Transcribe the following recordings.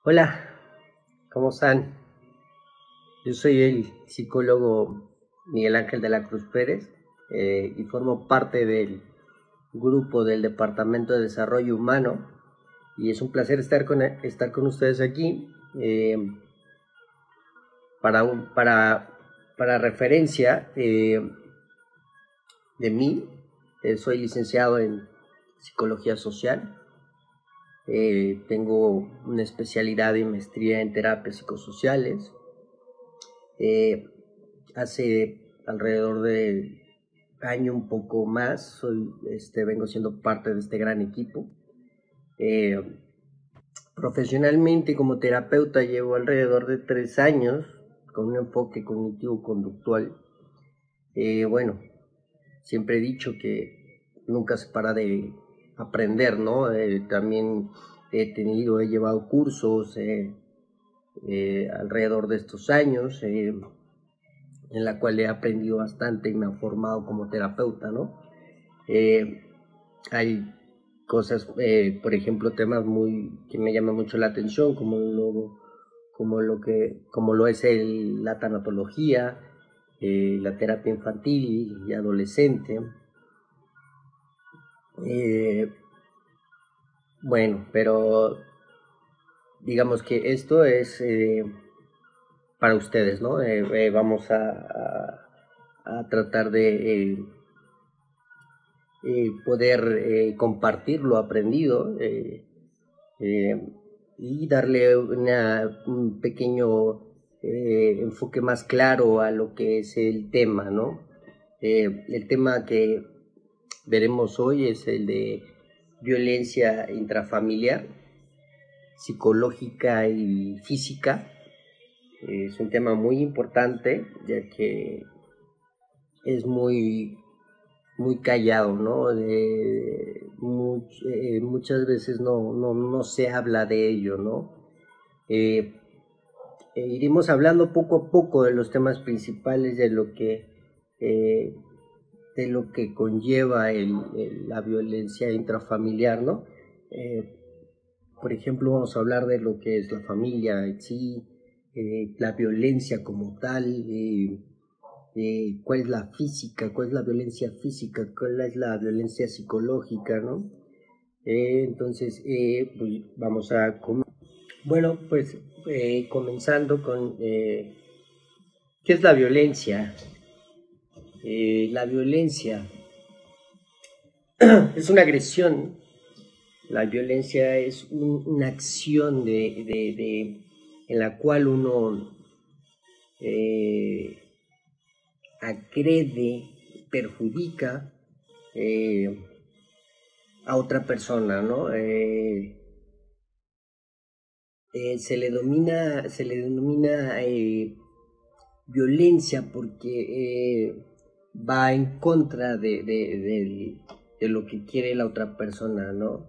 Hola, ¿cómo están? Yo soy el psicólogo Miguel Ángel de la Cruz Pérez y formo parte del grupo del Departamento de Desarrollo Humano y es un placer estar con ustedes aquí. Para, un- para referencia de mí, soy licenciado en Psicología Social. Tengo una especialidad y maestría en terapias psicosociales. Eh, Hace alrededor de año, un poco más, vengo siendo parte de este gran equipo. Eh, Profesionalmente como terapeuta llevo alrededor de 3 años con un enfoque cognitivo-conductual. Bueno, siempre he dicho que nunca se para de aprender, ¿no? También he llevado cursos alrededor de estos años. En la cual he aprendido bastante y me ha formado como terapeuta, ¿no? Eh, Hay cosas, por ejemplo, temas que me llaman mucho la atención, como lo es la tanatología, la terapia infantil y adolescente. Eh, bueno, pero digamos que esto es para ustedes, ¿no? Vamos a tratar de poder compartir lo aprendido eh, y darle un pequeño enfoque más claro a lo que es el tema, ¿no? El tema que veremos hoy es el de violencia intrafamiliar, psicológica y física. Es un tema muy importante, ya que es muy callado, ¿no? Muchas veces no se habla de ello, ¿no? Eh, Iremos hablando poco a poco de los temas principales eh, de lo que conlleva la violencia intrafamiliar, ¿no? Eh, por ejemplo, vamos a hablar de lo que es la familia en sí, la violencia como tal, cuál es la física, cuál es la violencia física, cuál es la violencia psicológica, ¿no? Pues bueno, pues comenzando con ¿qué es la violencia? La violencia es una agresión. La violencia es una acción en la cual uno eh, agrede, perjudica eh, a otra persona, ¿no? Se le denomina violencia porque va en contra de lo que quiere la otra persona, ¿no?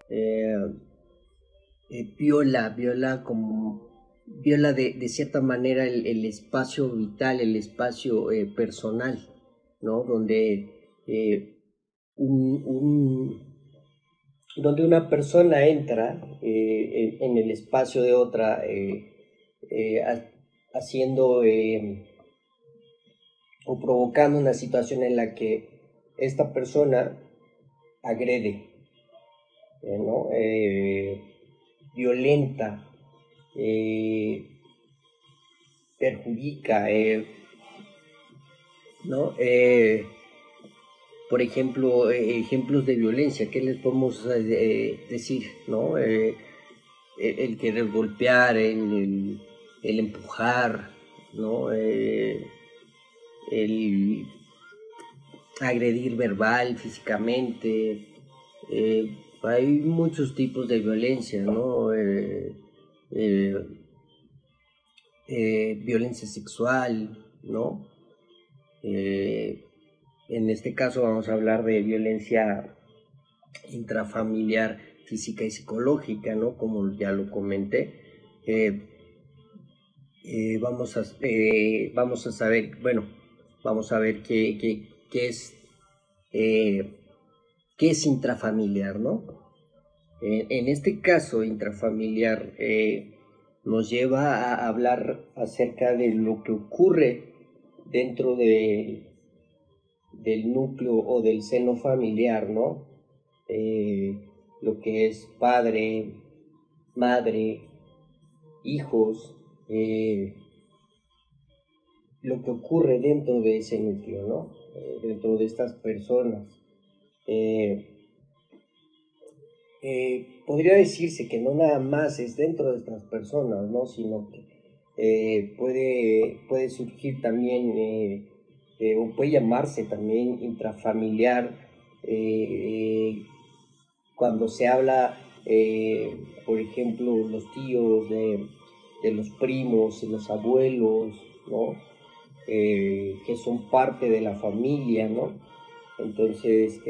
Eh, viola de cierta manera el espacio vital, el espacio personal, ¿no? Un, un, donde una persona entra en el espacio de otra, eh, haciendo o provocando una situación en la que esta persona agrede, ¿no? Violenta, eh, perjudica, ¿no? Por ejemplo, ejemplos de violencia, ¿qué les podemos decir, ¿no? El querer golpear, el empujar, ¿no? El agredir verbal, físicamente. Hay muchos tipos de violencia, ¿no? Eh, Violencia sexual, ¿no? Eh, en este caso vamos a hablar de violencia intrafamiliar, física y psicológica, ¿no? Como ya lo comenté. Eh, vamos a saber, bueno, vamos a ver eh, qué es intrafamiliar, ¿no? En este caso intrafamiliar, nos lleva a hablar acerca de lo que ocurre dentro del núcleo o del seno familiar, ¿no? Lo que es padre, madre, hijos, lo que ocurre dentro de ese núcleo, ¿no? Dentro de estas personas. Podría decirse que no nada más es dentro de estas personas, ¿no? Sino que puede surgir también, o puede llamarse también intrafamiliar, cuando se habla, por ejemplo, los tíos, de los primos, los abuelos, ¿no? Que son parte de la familia, ¿no? Entonces,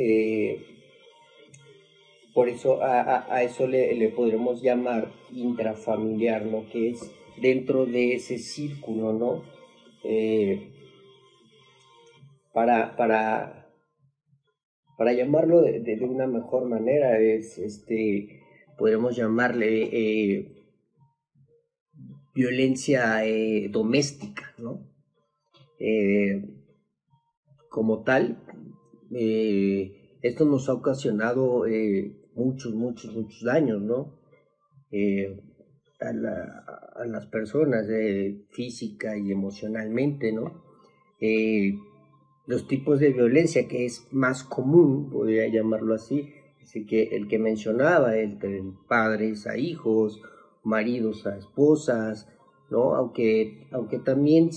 por eso a eso le podremos llamar intrafamiliar, ¿no? Que es dentro de ese círculo, ¿no? Para, para, para llamarlo de una mejor manera, podremos llamarle violencia doméstica, ¿no? Como tal, esto nos ha ocasionado muchos daños, ¿no? A las personas, física y emocionalmente, ¿no? Los tipos de violencia que es más común, podría llamarlo así, así que el que mencionaba, el padres a hijos, maridos a esposas, ¿no? Aunque también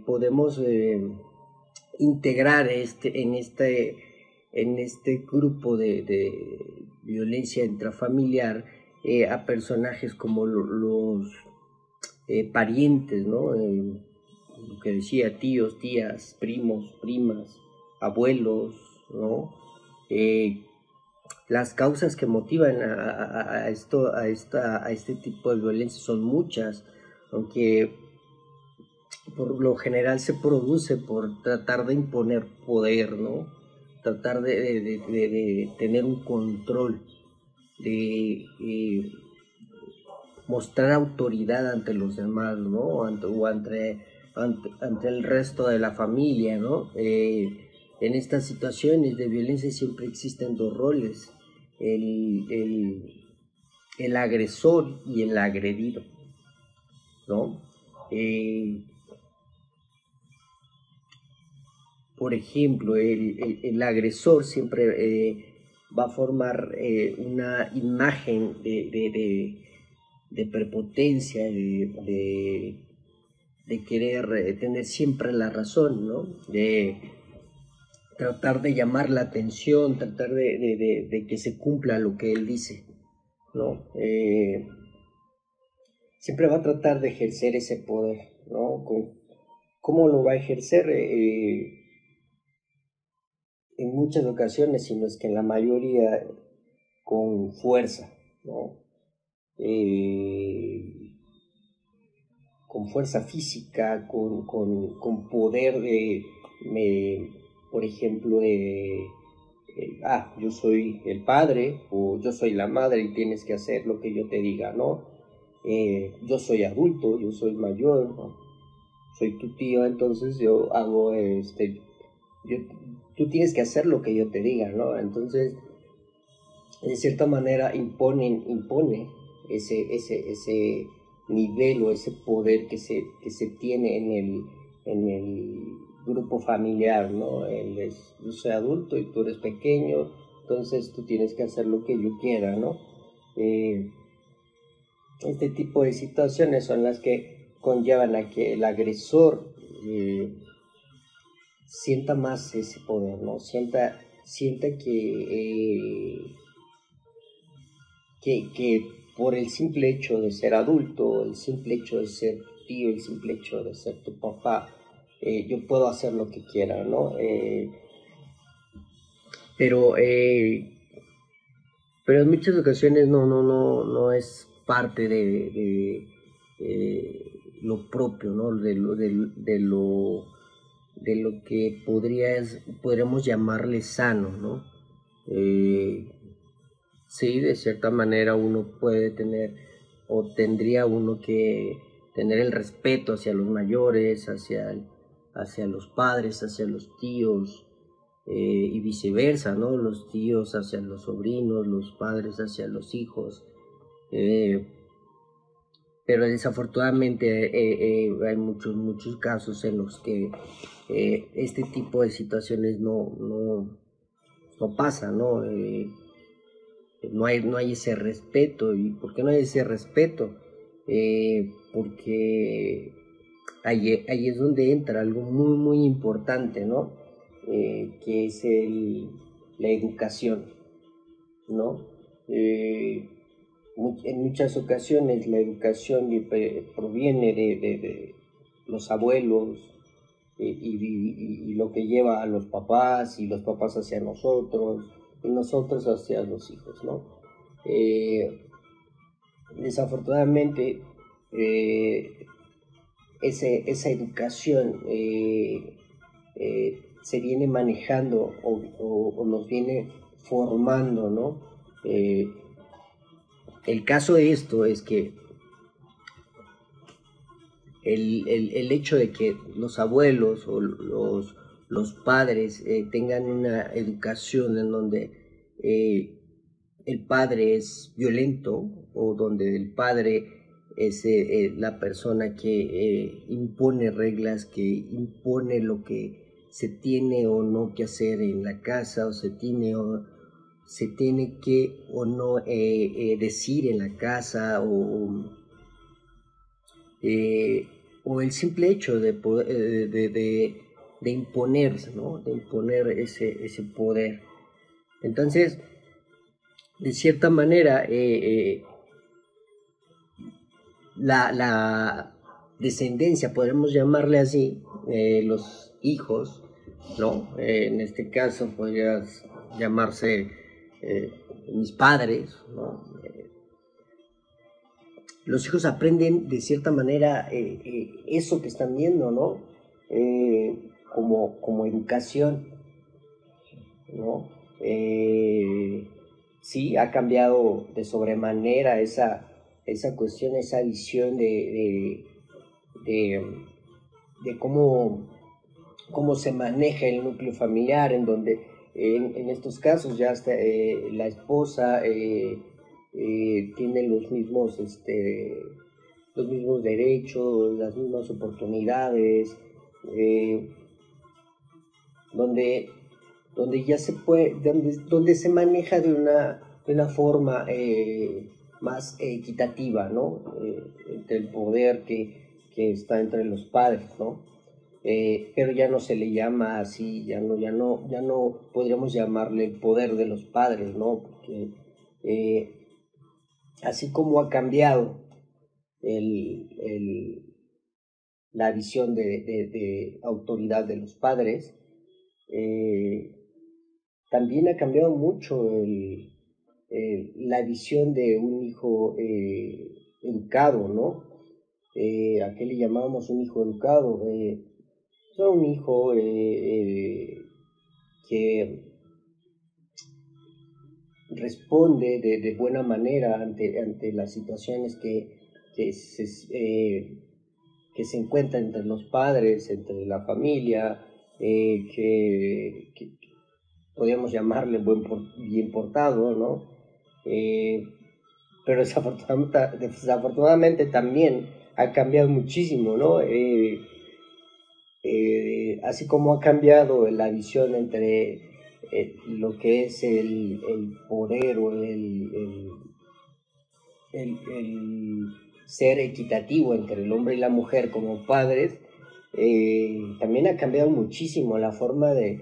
podemos integrar en este grupo de violencia intrafamiliar a personajes como los parientes, ¿no? Lo que decía, tíos, tías, primos, primas, abuelos, ¿no? Las causas que motivan a este tipo de violencia son muchas, aunque por lo general se produce por tratar de imponer poder, ¿no? Tratar de tener un control, de mostrar autoridad ante los demás, ¿no? O ante el resto de la familia, ¿no? En estas situaciones de violencia siempre existen dos roles, el agresor y el agredido, ¿no? Por ejemplo, el agresor siempre va a formar una imagen de prepotencia, de querer tener siempre la razón, ¿no? De tratar de llamar la atención, tratar de que se cumpla lo que él dice, ¿no? Siempre va a tratar de ejercer ese poder, ¿no? ¿Cómo lo va a ejercer? En muchas ocasiones, sino es que en la mayoría con fuerza, ¿no? Con fuerza física, con poder por ejemplo, yo soy el padre o yo soy la madre y tienes que hacer lo que yo te diga, ¿no? Yo soy adulto, yo soy mayor, ¿no? Soy tu tío, entonces yo hago tú tienes que hacer lo que yo te diga, ¿no? Entonces, de cierta manera impone ese nivel o ese poder que se tiene en el grupo familiar, ¿no? Yo soy adulto y tú eres pequeño, entonces tú tienes que hacer lo que yo quiera, ¿no? Este tipo de situaciones son las que conllevan a que el agresor sienta más ese poder, ¿no? Sienta que por el simple hecho de ser adulto, el simple hecho de ser tu tío, el simple hecho de ser tu papá, yo puedo hacer lo que quiera, ¿no? Pero en muchas ocasiones no es parte de lo propio, ¿no? De lo que podríamos llamarle sano, ¿no? Sí, de cierta manera uno puede tener o tendría uno que tener el respeto hacia los mayores, hacia los padres, hacia los tíos, y viceversa, ¿no? Los tíos hacia los sobrinos, los padres hacia los hijos. Pero desafortunadamente hay muchos casos en los que este tipo de situaciones no pasa, ¿no? No hay ese respeto. ¿Y por qué no hay ese respeto? Porque ahí es donde entra algo muy importante, ¿no? Que es la educación, ¿no? En muchas ocasiones la educación proviene de los abuelos, y lo que lleva a los papás, y los papás hacia nosotros, y nosotros hacia los hijos, ¿no? Desafortunadamente, esa educación se viene manejando o nos viene formando, ¿no? El caso de esto es que el hecho de que los abuelos o los padres tengan una educación en donde el padre es violento, o donde el padre es la persona que impone reglas, que impone lo que se tiene o no que hacer en la casa, o se tiene que o no decir en la casa, o el simple hecho de imponer, ¿no? De imponer ese poder. Entonces, de cierta manera, la descendencia, podemos llamarle así, los hijos, ¿no? En este caso podrías llamarse mis padres, ¿no? Los hijos aprenden de cierta manera eso que están viendo, ¿no? Como educación, ¿no? Sí, ha cambiado de sobremanera esa cuestión, esa visión de cómo se maneja el núcleo familiar, en donde en estos casos ya hasta la esposa tiene los mismos derechos, las mismas oportunidades, donde ya se puede, donde se maneja de una forma más equitativa, ¿no? Entre el poder que está entre los padres, ¿no? Pero ya no se le llama así, ya no podríamos llamarle el poder de los padres, ¿no? Porque así como ha cambiado la visión de autoridad de los padres, también ha cambiado mucho la visión de un hijo educado, ¿no? ¿A qué le llamábamos un hijo educado? Un hijo que responde de buena manera ante las situaciones que se encuentran entre los padres, entre la familia, que podríamos llamarle bien portado, ¿no? Pero desafortunadamente también ha cambiado muchísimo, ¿no? Así como ha cambiado la visión entre lo que es el poder o el ser equitativo entre el hombre y la mujer como padres, también ha cambiado muchísimo la forma de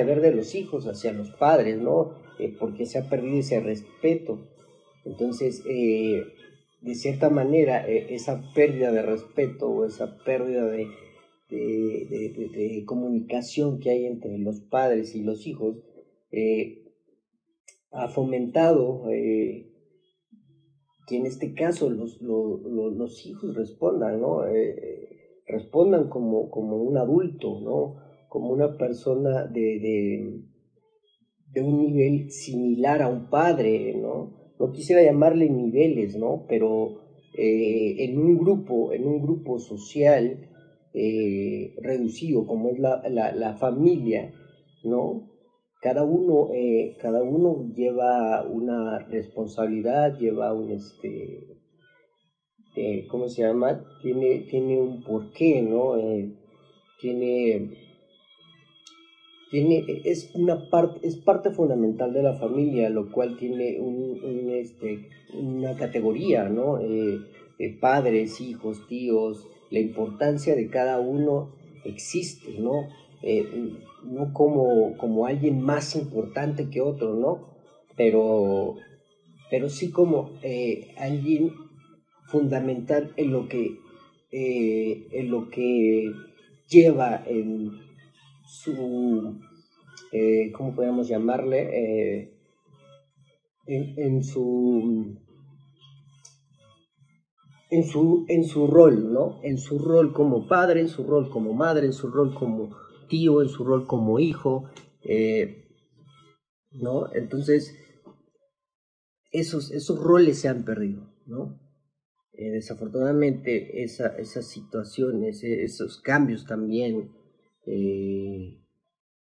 ver de los hijos hacia los padres, ¿no? Porque se ha perdido ese respeto. Entonces, de cierta manera, esa pérdida de respeto o esa pérdida de comunicación que hay entre los padres y los hijos ha fomentado que en este caso los hijos respondan, ¿no? Respondan como un adulto, ¿no? Como una persona de un nivel similar a un padre, ¿no? no quisiera llamarle niveles, ¿no? Pero en un grupo social reducido como es la familia, ¿no? Cada uno lleva una responsabilidad, lleva ¿cómo se llama? Tiene un porqué, ¿no? Tiene, es parte fundamental de la familia, lo cual tiene una categoría, ¿no? Padres, hijos, tíos, la importancia de cada uno existe, ¿no? No como alguien más importante que otro, ¿no? Pero, pero sí como alguien fundamental en lo que lleva en su, ¿cómo podemos llamarle? En su en su rol, ¿no? En su rol como padre, en su rol como madre, en su rol como tío, en su rol como hijo, ¿no? Entonces, esos roles se han perdido, ¿no? Desafortunadamente, esas situaciones, esos cambios también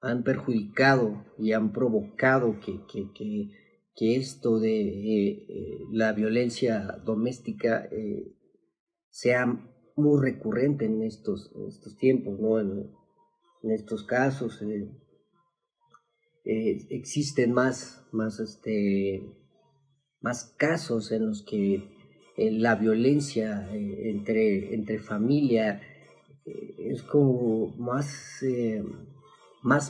han perjudicado y han provocado que esto de la violencia doméstica sea muy recurrente en estos tiempos, ¿no? En estos casos existen más casos en los que la violencia entre familia es como más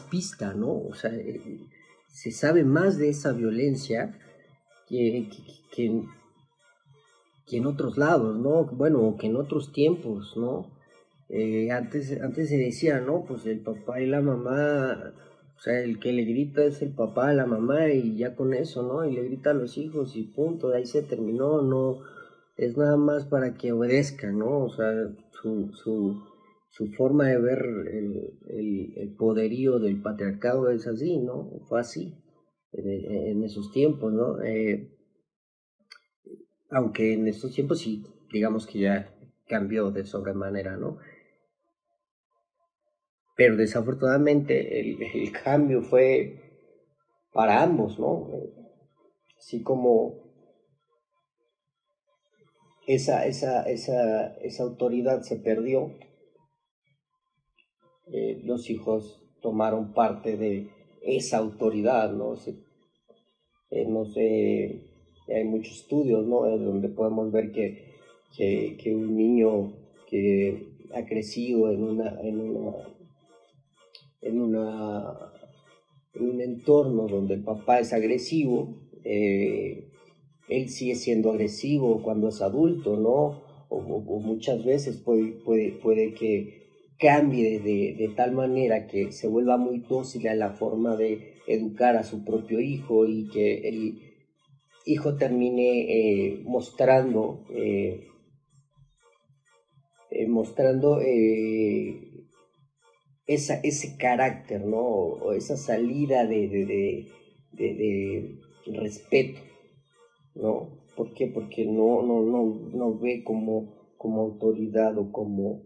pista, ¿no? O sea, se sabe más de esa violencia que, que, que en otros lados, ¿no? Bueno, que en otros tiempos, ¿no? Antes se decía, ¿no? Pues el papá y la mamá, o sea, el que le grita es el papá a la mamá y ya con eso, ¿no? Y le grita a los hijos y punto, de ahí se terminó, no, es nada más para que obedezcan, ¿no? O sea, su forma de ver el poderío del patriarcado es así, ¿no? Fue así en esos tiempos, ¿no? Aunque en estos tiempos sí, digamos que ya cambió de sobremanera, ¿no? Pero desafortunadamente el cambio fue para ambos, ¿no? Así como esa autoridad se perdió, los hijos tomaron parte de esa autoridad, ¿no? No sé, hay muchos estudios, ¿no? Donde podemos ver que un niño que ha crecido en una en un entorno donde el papá es agresivo, él sigue siendo agresivo cuando es adulto, ¿no? O muchas veces puede que cambie de tal manera que se vuelva muy dócil a la forma de educar a su propio hijo y que el hijo termine mostrando ese carácter, ¿no? O esa salida de respeto, ¿no? ¿Por qué? Porque no ve como autoridad o como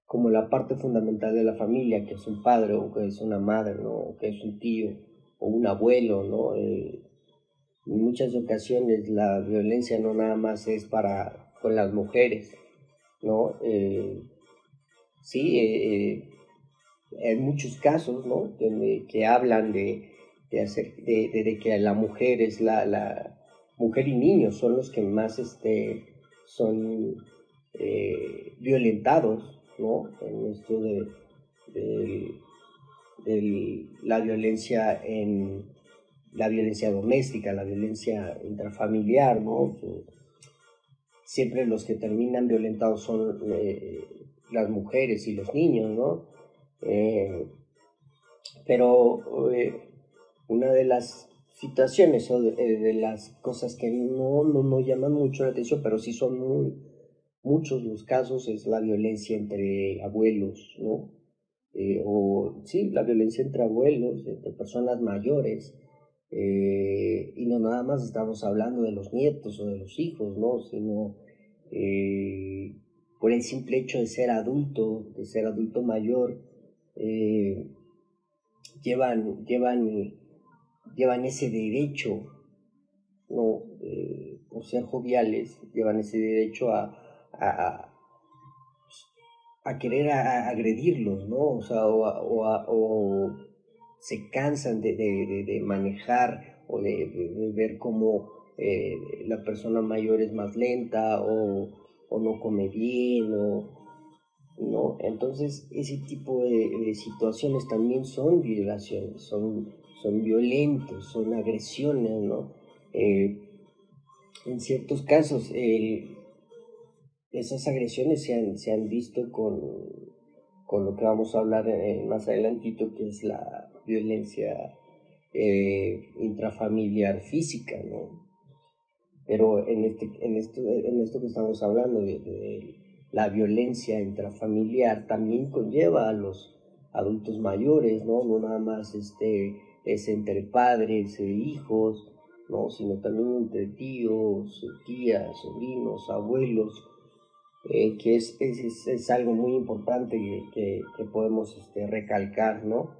como la parte fundamental de la familia, que es un padre o que es una madre, ¿no? O que es un tío o un abuelo, ¿no? En muchas ocasiones la violencia no nada más es con las mujeres, ¿no? Sí, en muchos casos, ¿no? Que hablan de que la mujer es la mujer y niños son los que más son violentados, ¿no? En esto de, la violencia la violencia doméstica, la violencia intrafamiliar, ¿no? Siempre los que terminan violentados son las mujeres y los niños, ¿no? Pero una de las situaciones o de las cosas que no llaman mucho la atención, pero sí son muchos los casos, es la violencia entre abuelos, ¿no? O sí, la violencia entre abuelos, entre personas mayores, Y no nada más estamos hablando de los nietos o de los hijos, ¿no? Sino por el simple hecho de ser adulto mayor, llevan ese derecho, ¿no? Por ser joviales, llevan ese derecho a querer agredirlos, ¿no? O sea, o se cansan de manejar o de ver cómo la persona mayor es más lenta o no come bien, ¿no? Entonces, ese tipo de situaciones también son violaciones, son violentos, son agresiones, ¿no? En ciertos casos, esas agresiones se han visto con lo que vamos a hablar más adelantito, que es la violencia intrafamiliar física, ¿no? Pero en esto que estamos hablando de la violencia intrafamiliar también conlleva a los adultos mayores, ¿no? No nada más es entre padres e hijos, ¿no? Sino también entre tíos, tías, sobrinos, abuelos, que es algo muy importante que podemos recalcar, ¿no?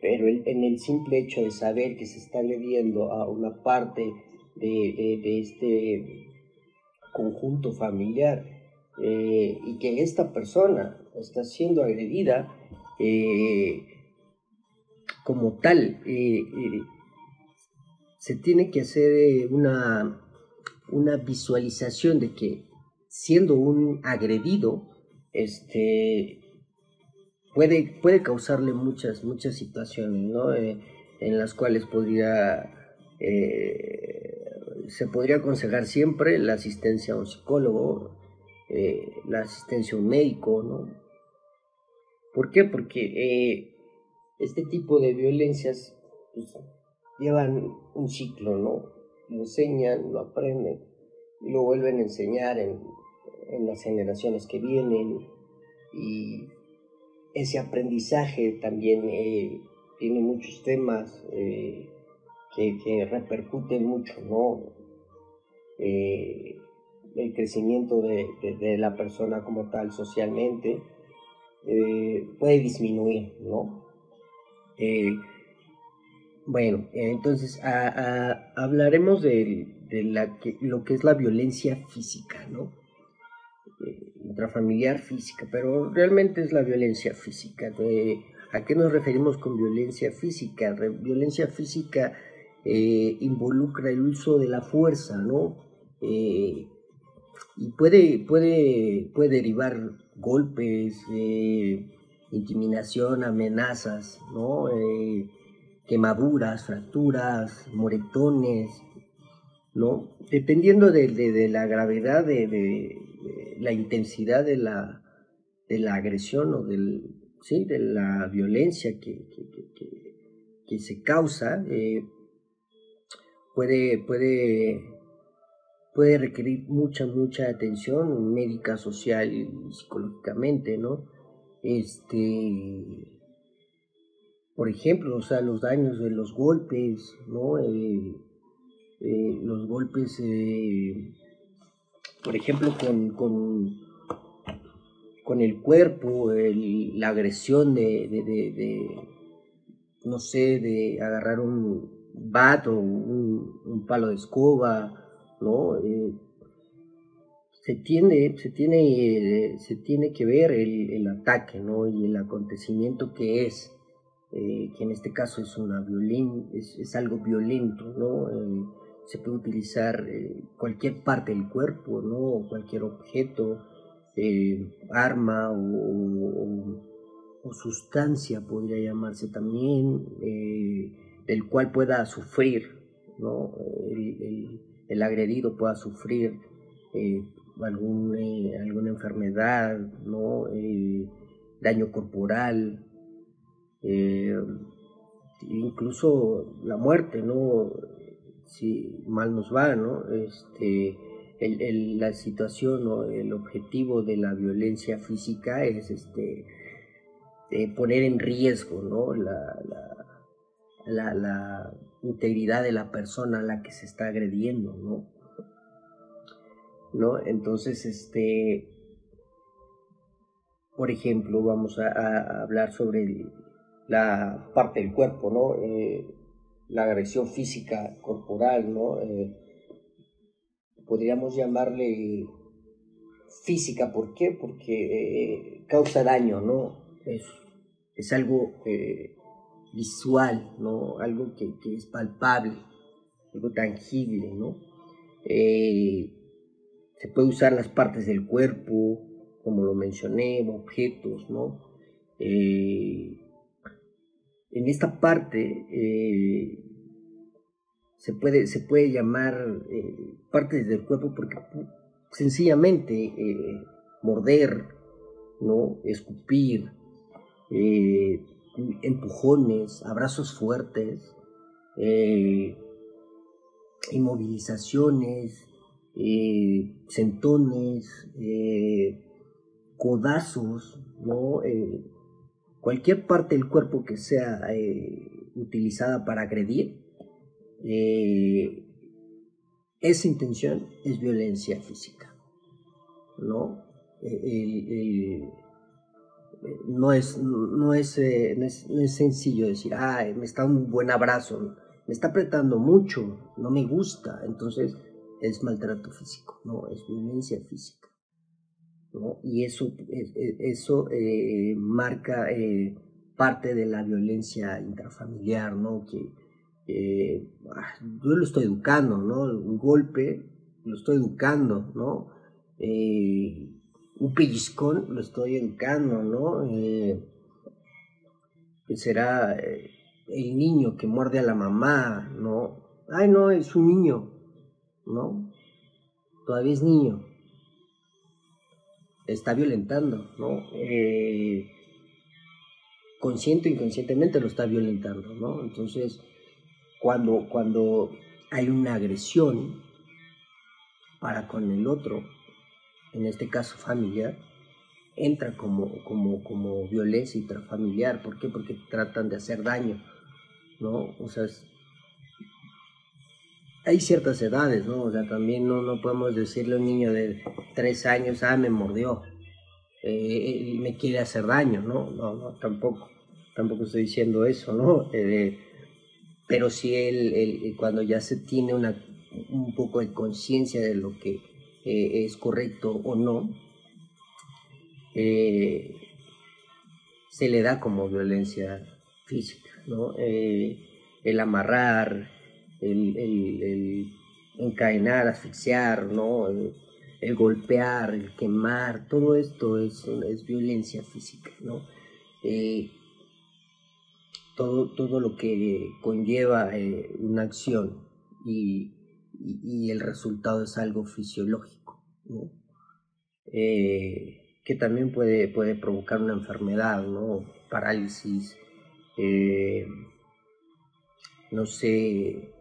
Pero en el simple hecho de saber que se está agrediendo a una parte de este conjunto familiar, y que esta persona está siendo agredida como tal, se tiene que hacer una visualización de que siendo un agredido, puede causarle muchas situaciones, ¿no? En las cuales se podría aconsejar siempre la asistencia a un psicólogo, la asistencia a un médico, ¿no? ¿Por qué? Porque este tipo de violencias pues, llevan un ciclo, ¿no? Lo enseñan, lo aprenden y lo vuelven a enseñar en las generaciones que vienen, y ese aprendizaje también tiene muchos temas que repercuten mucho, ¿no? El crecimiento de la persona como tal socialmente puede disminuir, ¿no? Bueno, entonces hablaremos lo que es la violencia física, ¿no? Intrafamiliar física, pero realmente es la violencia física. ¿A qué nos referimos con violencia física? Violencia física involucra el uso de la fuerza, ¿no? Y puede derivar golpes, intimidación, amenazas, ¿no? Quemaduras, fracturas, moretones, ¿no? Dependiendo de la gravedad, de la intensidad de la agresión o de la violencia que se causa, puede requerir mucha atención médica, social y psicológicamente, ¿no? Por ejemplo, o sea, los daños de los golpes, ¿no? Los golpes, por ejemplo, con el cuerpo, la agresión no sé, de agarrar un bat o un palo de escoba, ¿no? Se tiene que ver el ataque, ¿no? Y el acontecimiento que es, que en este caso es es algo violento, ¿no? Se puede utilizar cualquier parte del cuerpo, ¿no? Cualquier objeto, arma o sustancia podría llamarse también, del cual pueda sufrir, ¿no? El agredido pueda sufrir alguna enfermedad, ¿no? Daño corporal, incluso la muerte, ¿no? Si mal nos va, ¿no? La situación o el objetivo de la violencia física es poner en riesgo, ¿no? la integridad de la persona a la que se está agrediendo, ¿no? Entonces, por ejemplo, vamos a hablar sobre la parte del cuerpo, ¿no? La agresión física corporal, ¿no? Podríamos llamarle física, ¿por qué? Porque causa daño, ¿no? Es algo visual, ¿no? Algo que es palpable, algo tangible, ¿no? Se puede usar las partes del cuerpo, como lo mencioné, objetos, ¿no? En esta parte se puede llamar partes del cuerpo porque sencillamente morder, ¿no? Escupir, empujones, abrazos fuertes, inmovilizaciones, sentones, codazos, ¿no? Cualquier parte del cuerpo que sea utilizada para agredir, esa intención es violencia física, ¿no? No es sencillo decir, me está un buen abrazo, me está apretando mucho, no me gusta, entonces es maltrato físico, no, es violencia física, ¿no? Y eso marca parte de la violencia intrafamiliar, ¿no? Que yo lo estoy educando, ¿no? Un golpe lo estoy educando, ¿no? Un pellizcón lo estoy educando, ¿no? Será el niño que muerde a la mamá, ¿no? Ay, no, es un niño, ¿no? Todavía es niño. Está violentando, ¿no? Consciente o inconscientemente lo está violentando, ¿no? Entonces, cuando hay una agresión para con el otro, en este caso familiar, entra como violencia intrafamiliar. ¿Por qué? Porque tratan de hacer daño, ¿no? O sea, hay ciertas edades, ¿no? O sea, también no podemos decirle a un niño de 3 años, me mordió, me quiere hacer daño, ¿no? No, tampoco estoy diciendo eso, ¿no? Pero sí cuando ya se tiene un poco de conciencia de lo que es correcto o no, se le da como violencia física, ¿no? El amarrar, el encadenar, asfixiar, ¿no? El golpear, el quemar, todo esto es violencia física, ¿no? Todo lo que conlleva una acción y el resultado es algo fisiológico, ¿no? Que también puede provocar una enfermedad, ¿no? Parálisis, no sé,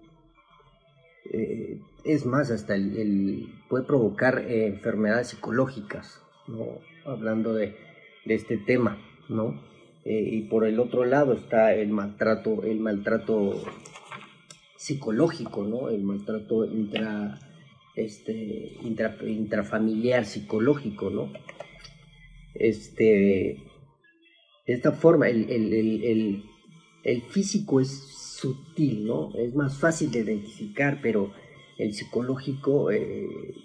es más, hasta puede provocar enfermedades psicológicas, ¿no? Hablando de este tema, ¿no? Y por el otro lado está el maltrato psicológico, ¿no? El maltrato intrafamiliar psicológico, ¿no? De esta forma, el físico es sutil, ¿no? Es más fácil de identificar, pero el psicológico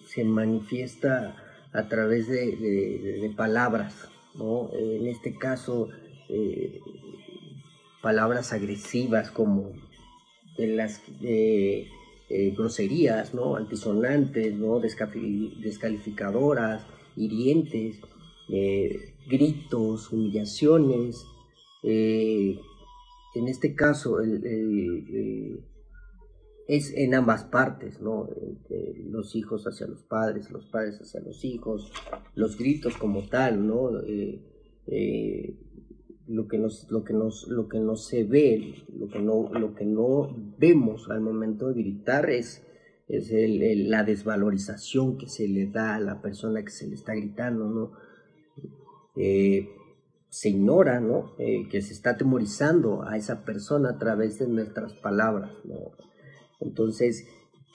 se manifiesta a través de palabras, ¿no? En este caso, palabras agresivas como las groserías, ¿no? Altisonantes, ¿no? Descalificadoras, hirientes, gritos, humillaciones. En este caso es en ambas partes, ¿no? Los hijos hacia los padres hacia los hijos, los gritos como tal, ¿no? Lo que no se ve, lo que no vemos al momento de gritar es la desvalorización que se le da a la persona que se le está gritando, ¿no? se ignora, ¿no? Que se está atemorizando a esa persona a través de nuestras palabras, ¿no? Entonces,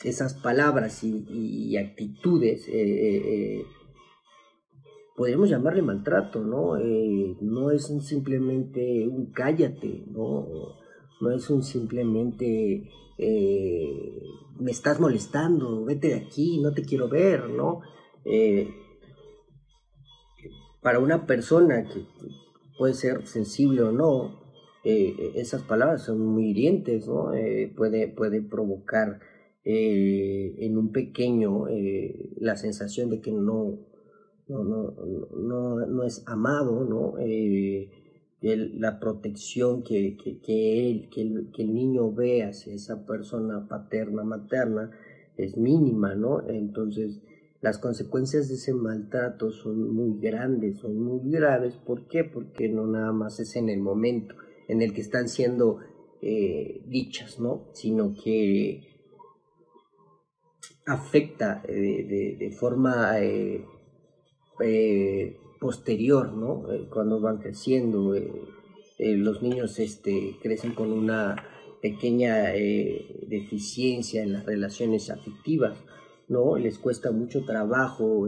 esas palabras y actitudes, podríamos llamarle maltrato, ¿no? No es simplemente un cállate, ¿no? No es un simplemente me estás molestando, vete de aquí, no te quiero ver, ¿no? Para una persona que puede ser sensible o no, esas palabras son muy hirientes, ¿no? Puede provocar en un pequeño la sensación de que no es amado, ¿no? La protección que el niño ve hacia esa persona paterna, materna, es mínima, ¿no? Entonces, las consecuencias de ese maltrato son muy grandes, son muy graves. ¿Por qué? Porque no nada más es en el momento en el que están siendo dichas, ¿no? Sino que afecta de forma posterior, ¿no? Cuando van creciendo, los niños crecen con una pequeña deficiencia en las relaciones afectivas, ¿no? Les cuesta mucho trabajo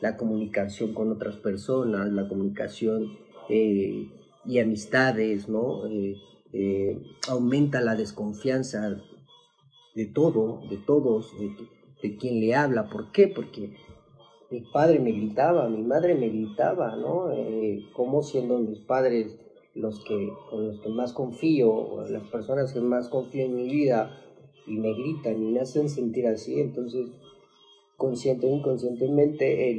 la comunicación con otras personas, la comunicación y amistades, ¿no? Aumenta la desconfianza de todo, de todos, de quien le habla. ¿Por qué? Porque mi padre me gritaba, mi madre me gritaba, ¿no? Como siendo mis padres con los que más confío, las personas que más confío en mi vida, y me gritan y me hacen sentir así. Entonces, consciente o inconscientemente,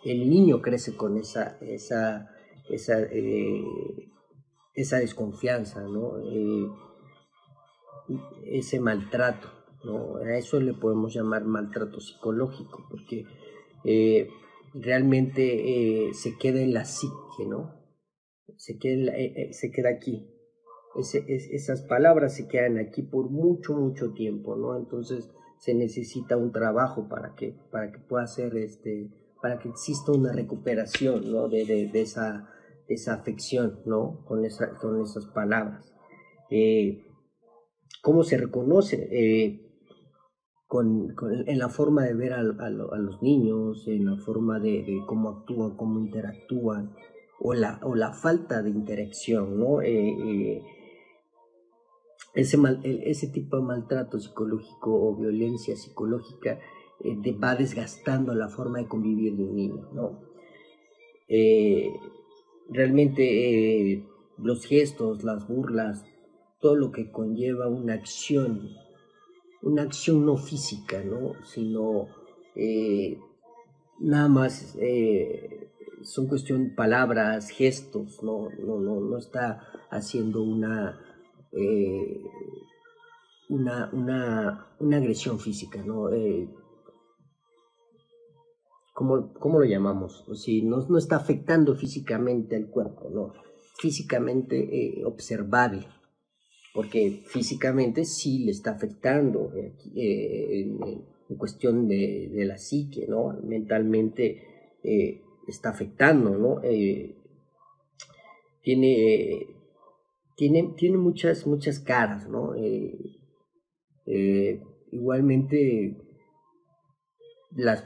el niño crece con esa, esa desconfianza, ¿no? Ese maltrato, ¿no? A eso le podemos llamar maltrato psicológico, porque realmente se queda en la psique, ¿no? Se queda aquí. Esas palabras se quedan aquí por mucho, mucho tiempo, ¿no? Entonces se necesita un trabajo para que pueda ser, para que exista una recuperación, ¿no? De esa afección, ¿no? Con esas palabras. ¿Cómo se reconoce? En la forma de ver a los niños, en la forma de cómo actúan, cómo interactúan, o la falta de interacción, ¿no? Ese tipo de maltrato psicológico o violencia psicológica va desgastando la forma de convivir de un niño, ¿no? Realmente los gestos, las burlas, todo lo que conlleva una acción no física, ¿no? Sino nada más son cuestión palabras, gestos, no está haciendo una agresión física, ¿no? ¿Cómo lo llamamos? O si no está afectando físicamente al cuerpo, ¿no? Físicamente observable, porque físicamente sí le está afectando en cuestión de la psique, ¿no? Mentalmente está afectando, ¿no? Tiene muchas caras, ¿no? Igualmente las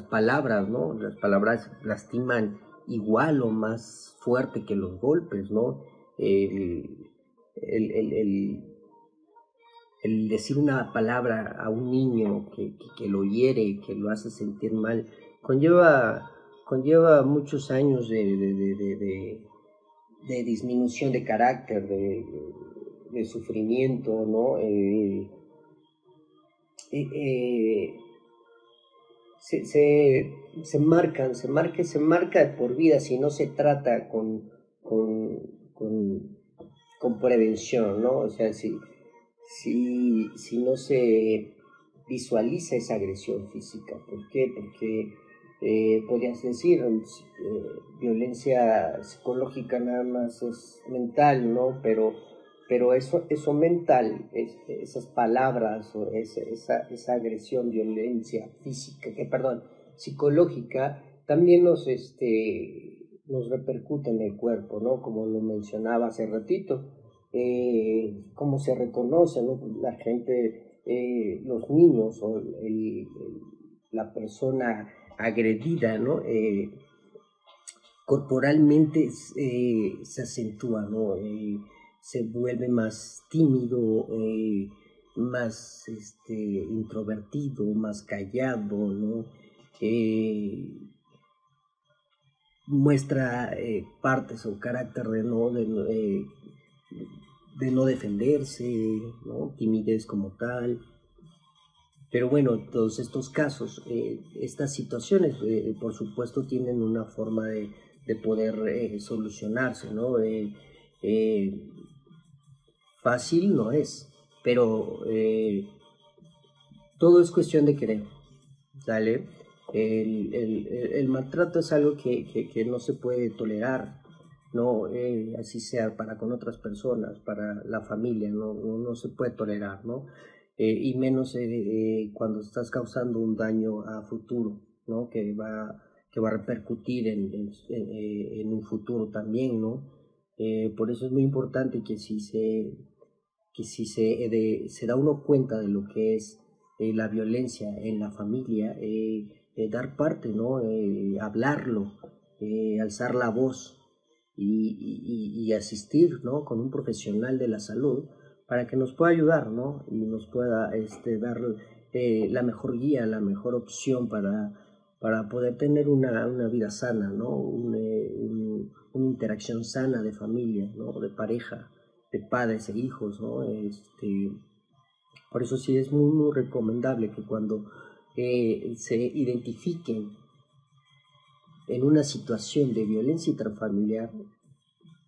palabras, ¿no? Las palabras lastiman igual o más fuerte que los golpes, ¿no? El, el decir una palabra a un niño que lo hiere, que lo hace sentir mal, conlleva muchos años de disminución de carácter, de sufrimiento, ¿no? Se marca de por vida si no se trata con prevención, ¿no? O sea, si no se visualiza esa agresión física. ¿Por qué? Porque podrías decir, violencia psicológica nada más es mental, ¿no? Pero eso mental, esas palabras o esa agresión, violencia física, perdón, psicológica, también nos repercute en el cuerpo, ¿no? Como lo mencionaba hace ratito, cómo se reconoce, ¿no? La gente, los niños o la persona agredida, ¿no? Corporalmente se acentúa, ¿no? Se vuelve más tímido, más introvertido, más callado, ¿no? Muestra partes o carácter de no defenderse, ¿no? Timidez como tal. Pero bueno, todos estos casos, estas situaciones, por supuesto, tienen una forma de poder solucionarse, ¿no? Fácil no es, pero todo es cuestión de querer, ¿sale? El maltrato es algo que no se puede tolerar, ¿no? Así sea para con otras personas, para la familia, no se puede tolerar, ¿no? Y menos cuando estás causando un daño a futuro, ¿no? Que va a repercutir en un futuro también, ¿no? Por eso es muy importante que si se da uno cuenta de lo que es la violencia en la familia, dar parte, ¿no? Hablarlo, alzar la voz y asistir, ¿no? Con un profesional de la salud para que nos pueda ayudar, ¿no? Y nos pueda dar la mejor guía, la mejor opción para poder tener una vida sana, ¿no? Una interacción sana de familia, ¿no? De pareja, de padres e hijos, ¿no? Por eso sí es muy, muy recomendable que cuando se identifiquen en una situación de violencia intrafamiliar,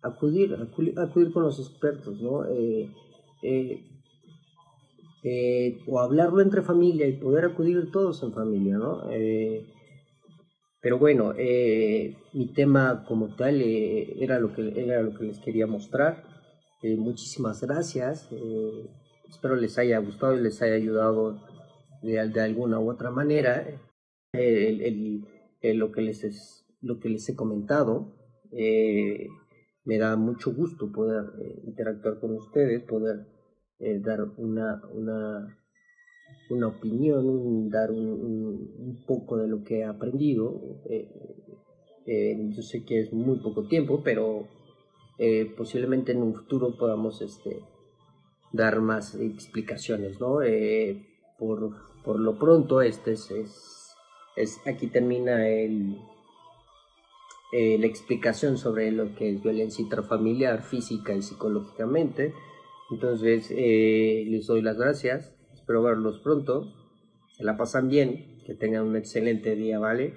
acudir con los expertos, ¿no? O hablarlo entre familia y poder acudir todos en familia, ¿no? Pero bueno, mi tema como tal era lo que les quería mostrar. Muchísimas gracias. Espero les haya gustado y les haya ayudado de alguna u otra manera. Lo que les he comentado. Me da mucho gusto poder interactuar con ustedes, poder dar una opinión, dar un poco de lo que he aprendido. Yo sé que es muy poco tiempo, pero posiblemente en un futuro podamos dar más explicaciones, ¿no? Por lo pronto, aquí termina la explicación sobre lo que es violencia intrafamiliar, física y psicológicamente. Entonces, les doy las gracias, espero verlos pronto, se la pasan bien, que tengan un excelente día, ¿vale?